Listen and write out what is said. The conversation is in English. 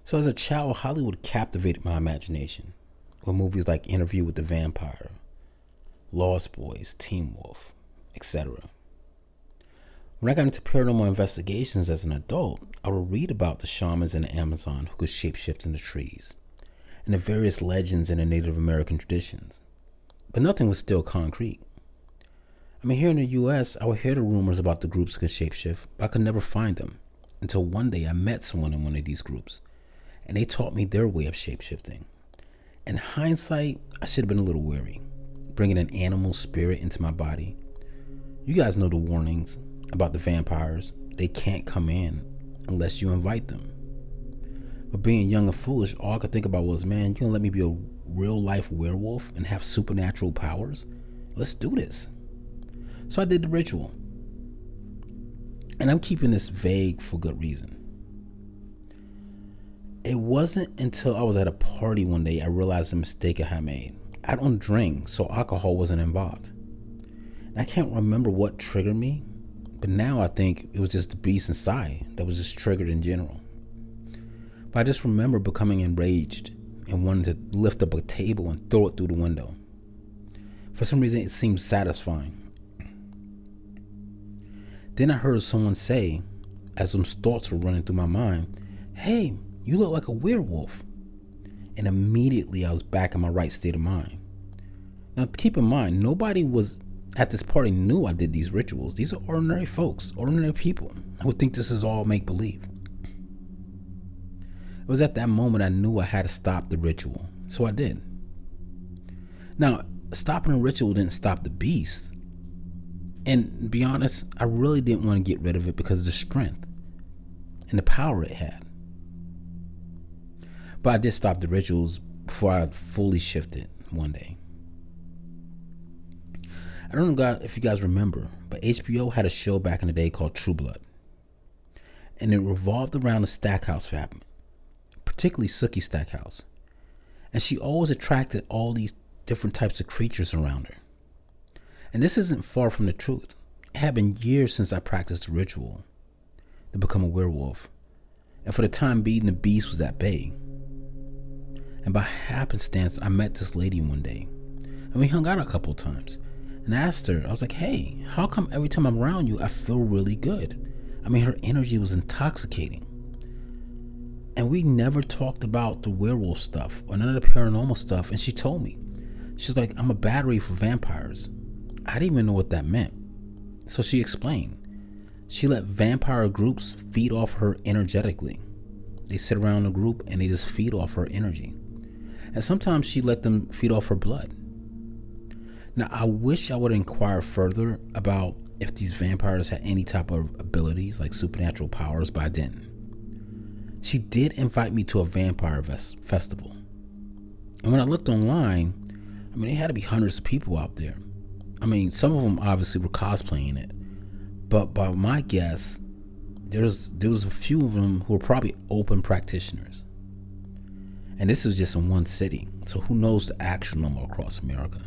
So as a child, Hollywood captivated my imagination with movies like Interview with the Vampire, Lost Boys, Teen Wolf, etc. When I got into paranormal investigations as an adult, I would read about the shamans in the Amazon who could shapeshift in the trees, and the various legends in the Native American traditions. But nothing was still concrete. I mean, here in the US, I would hear the rumors about the groups that could shapeshift, but I could never find them until one day I met someone in one of these groups, and they taught me their way of shapeshifting. In hindsight, I should have been a little wary, bringing an animal spirit into my body. You guys know the warnings about the vampires. They can't come in unless you invite them. But being young and foolish, all I could think about was, man, you gonna let me be a real life werewolf and have supernatural powers? Let's do this. So I did the ritual. And I'm keeping this vague for good reason. It wasn't until I was at a party one day I realized the mistake I had made. I don't drink, so alcohol wasn't involved. And I can't remember what triggered me, but now I think it was just the beast inside that was just triggered in general. But I just remember becoming enraged and wanting to lift up a table and throw it through the window. For some reason, it seemed satisfying. Then I heard someone say, as some thoughts were running through my mind, "Hey, you look like a werewolf." And immediately I was back in my right state of mind. Now keep in mind, nobody was at this party knew I did these rituals. These are ordinary folks, ordinary people. I would think this is all make-believe. It was at that moment I knew I had to stop the ritual, so I did. Now, stopping the ritual didn't stop the beast. And to be honest, I really didn't want to get rid of it because of the strength and the power it had. But I did stop the rituals before I fully shifted one day. I don't know if you guys remember, but HBO had a show back in the day called True Blood. And it revolved around the Stackhouse family, particularly Sookie Stackhouse. And she always attracted all these different types of creatures around her. And this isn't far from the truth. It had been years since I practiced the ritual to become a werewolf. And for the time being, the beast was at bay. And by happenstance, I met this lady one day. And we hung out a couple of times. And I asked her, I was like, "Hey, how come every time I'm around you, I feel really good?" I mean, her energy was intoxicating. And we never talked about the werewolf stuff or none of the paranormal stuff. And she told me, she's like, "I'm a battery for vampires." I didn't even know what that meant. So she explained. She let vampire groups feed off her energetically. They sit around a group and they just feed off her energy. And sometimes she let them feed off her blood. Now, I wish I would inquire further about if these vampires had any type of abilities like supernatural powers, but I didn't. She did invite me to a vampire festival. And when I looked online, I mean, there had to be hundreds of people out there. I mean, some of them obviously were cosplaying it. But by my guess, there was a few of them who were probably open practitioners. And this is just in one city. So who knows the actual number across America?